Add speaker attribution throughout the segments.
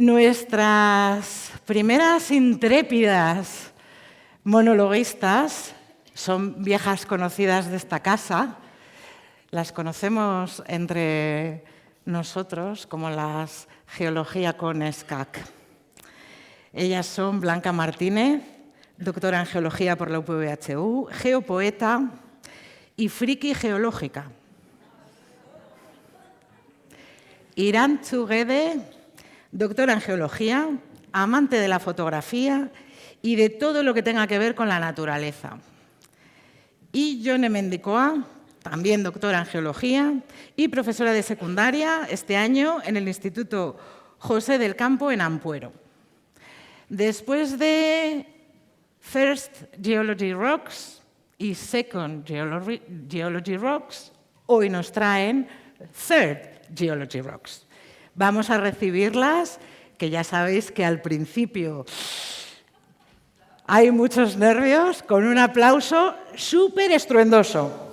Speaker 1: Nuestras primeras intrépidas monologuistas son viejas conocidas de esta casa. Las conocemos entre nosotros como las Geología con SCAC. Ellas son Blanca Martínez, doctora en Geología por la UPVHU, geopoeta y friki geológica. Irantzu Guede, doctora en Geología, amante de la fotografía y de todo lo que tenga que ver con la naturaleza. Y Jone Mendikoa, también doctora en Geología y profesora de secundaria este año en el Instituto José del Campo en Ampuero. Después de First Geology Rocks y Second Geology Rocks, hoy nos traen Third Geology Rocks. Vamos a recibirlas, que ya sabéis que al principio hay muchos nervios, con un aplauso súper estruendoso.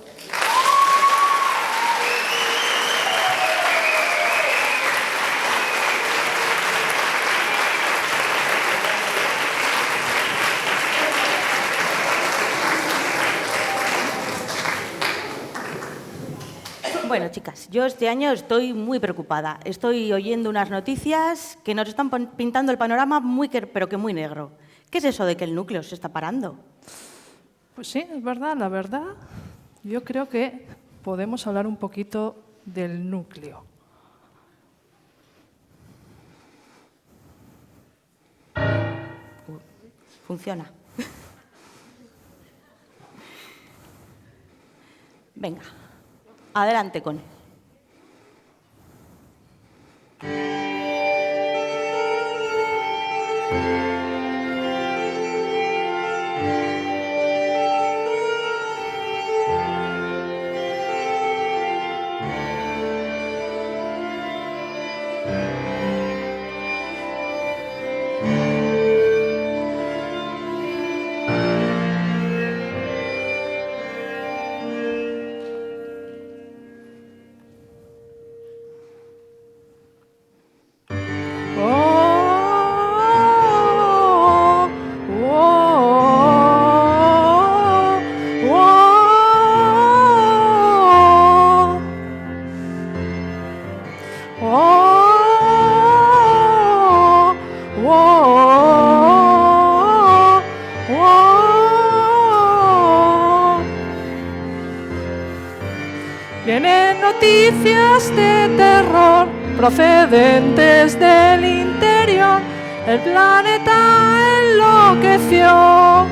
Speaker 2: Bueno, chicas, yo este año estoy muy preocupada. Estoy oyendo unas noticias que nos están pintando el panorama pero que muy negro. ¿Qué es eso de que el núcleo se está parando?
Speaker 3: Pues sí, es verdad, la verdad. Yo creo que podemos hablar un poquito del núcleo.
Speaker 2: Funciona. Venga. Adelante con él.
Speaker 3: Vienen noticias de terror procedentes del interior. El planeta enloqueció.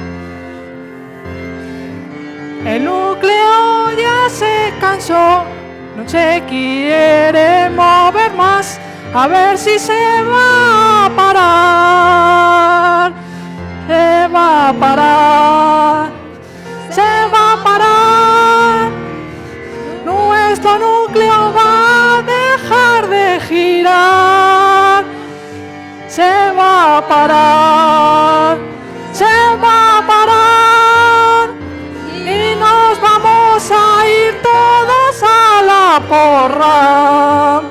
Speaker 3: El núcleo ya se cansó, no se quiere mover más. A ver si se va a parar. Se va a parar. Se va a parar. Nuestro núcleo va a dejar de girar. Se va a parar. Se va a parar. Y nos vamos a ir todos a la porra.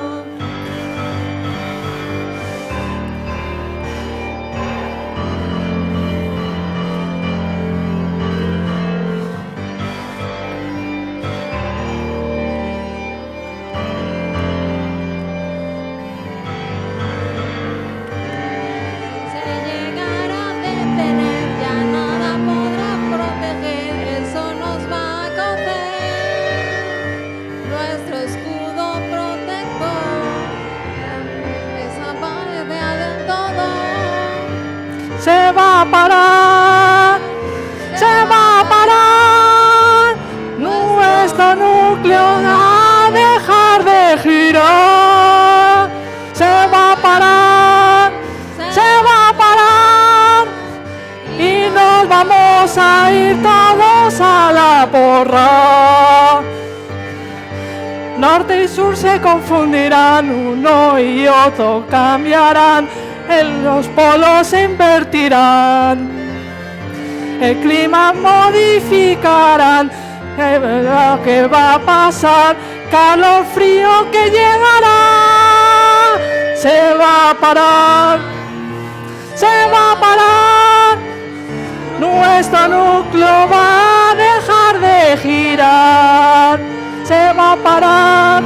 Speaker 3: Se va a parar, se va a parar, nuestro núcleo va a dejar de girar. Se va a parar, se va a parar, y nos vamos a ir todos a la porra. Norte y sur se confundirán, uno y otro cambiarán. En los polos se invertirán, el clima modificarán. ¿Qué va a pasar? Calor frío que llegará. se va a parar, se va a parar. Nuestro núcleo va a dejar de girar, se va a parar,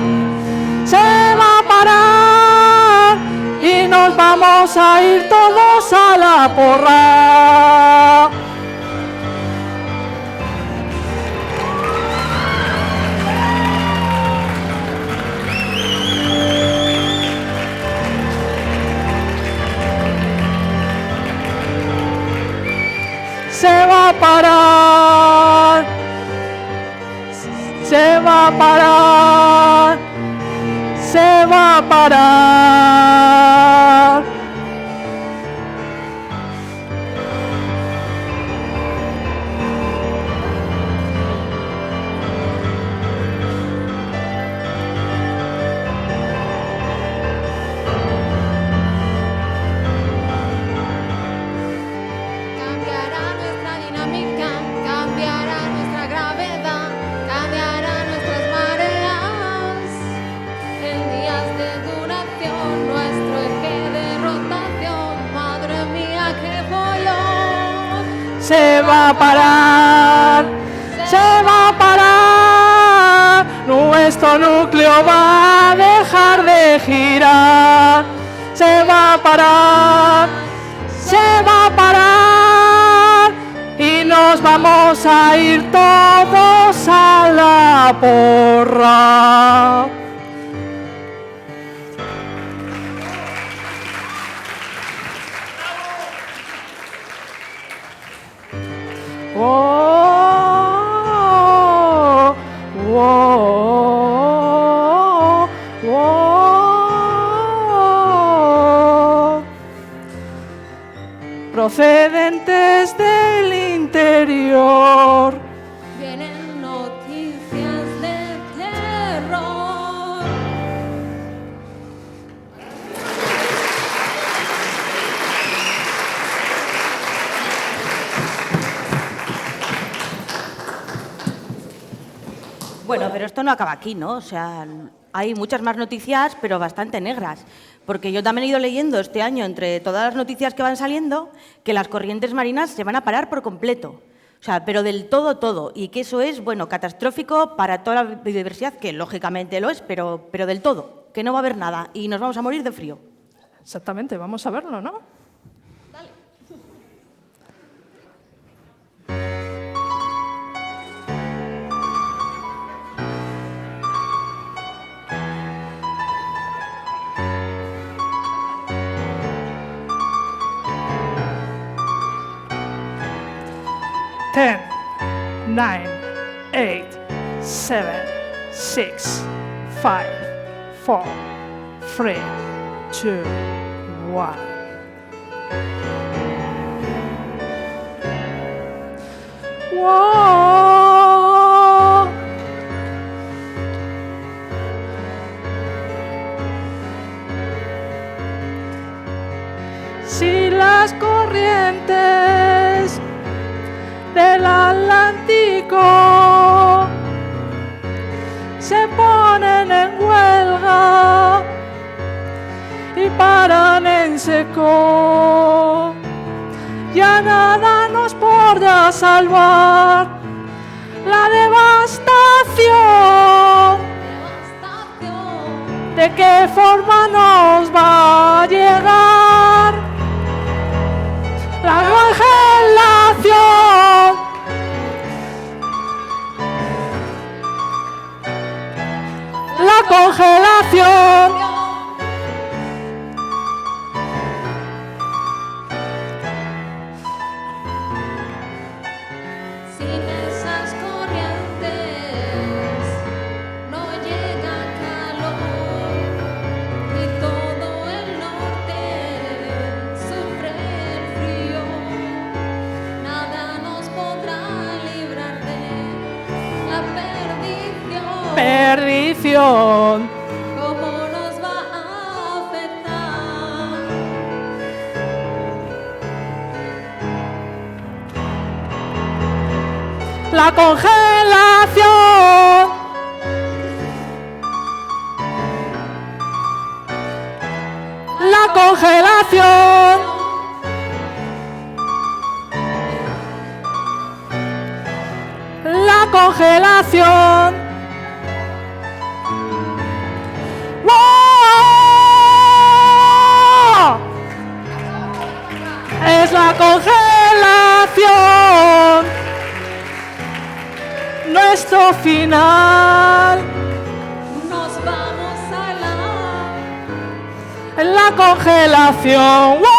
Speaker 3: se va a parar y nos vamos a ir todos a la porra. Se va a parar, se va a parar, se va a parar.
Speaker 4: Cambiará nuestra dinámica, cambiará nuestra gravedad, cambiará nuestras mareas. En días de duración, nuestro eje de rotación, madre mía, qué follón.
Speaker 3: Se va a parar, se va a parar. Nuestro núcleo va a dejar de girar. Se va a parar, se va a parar y nos vamos a ir todos a la porra. Oh, oh, oh, oh. Procedentes del interior.
Speaker 4: Vienen noticias de terror.
Speaker 2: Bueno, pero esto no acaba aquí, ¿no? O sea, hay muchas más noticias, pero bastante negras. Porque yo también he ido leyendo este año, entre todas las noticias que van saliendo, que las corrientes marinas se van a parar por completo. O sea, pero del todo, todo. Y que eso es, bueno, catastrófico para toda la biodiversidad, que lógicamente lo es, pero del todo. Que no va a haber nada y nos vamos a morir de frío.
Speaker 3: Exactamente, vamos a verlo, ¿no? Ten, 9, 8, 7, 6, 5, 4, 3, 2, 1. Whoa. Si las corrientes del Atlántico se ponen en huelga y paran en seco, ya nada nos podrá salvar. La devastación, ¿de qué forma nos va a llegar? La congelación, la congelación.
Speaker 4: Sin esas corrientes no llega calor y todo el norte sufre el frío. Nada nos podrá librar de la perdición.
Speaker 3: Perdición.
Speaker 4: ¿Cómo nos va a afectar?
Speaker 3: La congelación. congelación. La congelación. ¡Wow! Es la congelación. Nuestro final.
Speaker 4: Nos vamos a
Speaker 3: La congelación. ¡Wow!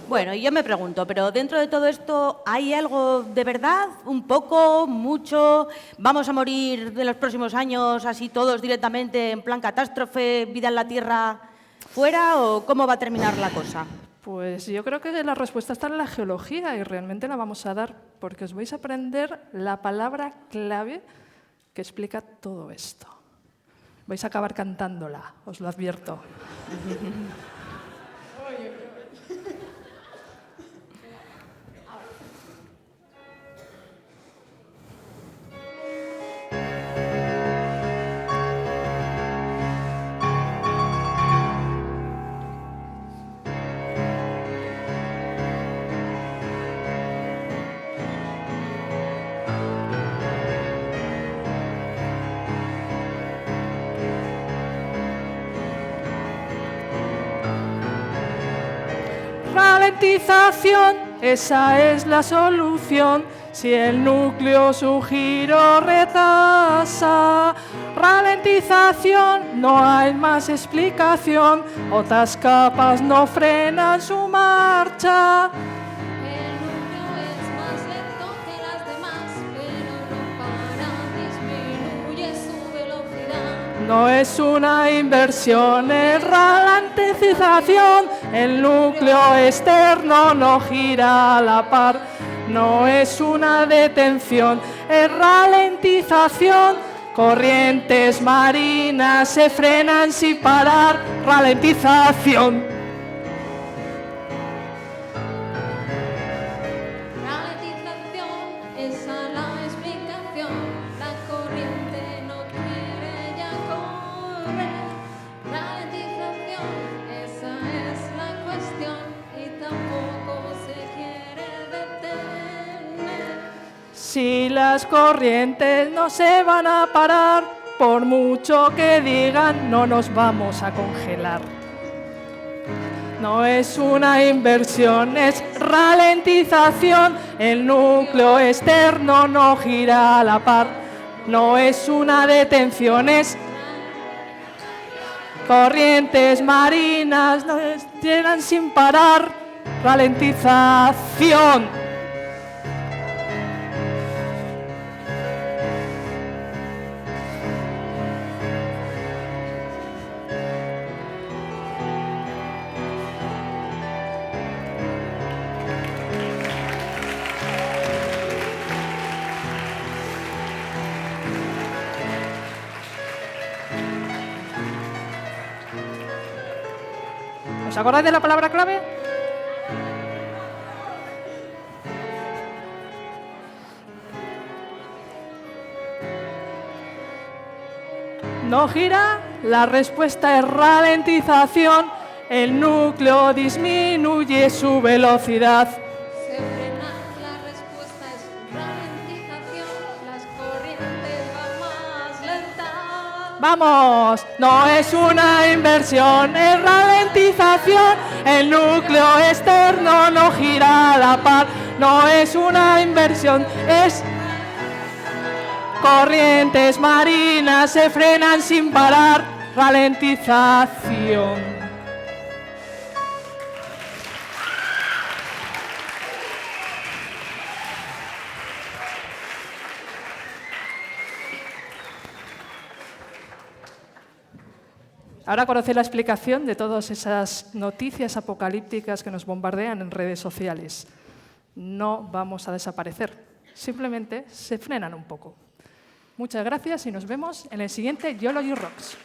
Speaker 2: Bueno, y yo me pregunto, pero dentro de todo esto, ¿hay algo de verdad? ¿Un poco? ¿Mucho? ¿Vamos a morir de los próximos años así todos directamente en plan catástrofe, vida en la Tierra fuera? ¿O cómo va a terminar la cosa?
Speaker 3: Pues yo creo que la respuesta está en la geología y realmente la vamos a dar porque os vais a aprender la palabra clave que explica todo esto. Vais a acabar cantándola, os lo advierto. Ralentización, esa es la solución. Si el núcleo su giro retrasa, ralentización, no hay más explicación. Otras capas no frenan su marcha.
Speaker 4: El núcleo es más lento que las demás, pero no para, disminuye su velocidad.
Speaker 3: No es una inversión, es ralentización. El núcleo externo no gira a la par. No es una detención, es ralentización. Corrientes marinas se frenan sin parar. Ralentización.
Speaker 4: Ralentización, esa la explicación. La corriente no quiere ya correr. Ralentización, esa es la cuestión. Y tampoco se quiere detener.
Speaker 3: Si las corrientes no se van a parar, por mucho que digan, no nos vamos a congelar. No es una inversión, es ralentización. El núcleo externo no gira a la par. No es una detención, es corrientes marinas no llegan sin parar. Ralentización. ¿Os acordáis de la palabra clave? No gira, la respuesta es ralentización. El núcleo disminuye su velocidad.
Speaker 4: Se frena, la respuesta es ralentización. Las corrientes van más lentas.
Speaker 3: ¡Vamos! No es una inversión, es ralentización. El núcleo externo no gira a la par. No es una inversión, es corrientes marinas se frenan sin parar. Ralentización. Ahora conocéis la explicación de todas esas noticias apocalípticas que nos bombardean en redes sociales. No vamos a desaparecer, simplemente se frenan un poco. Muchas gracias y nos vemos en el siguiente YOLO You Rocks.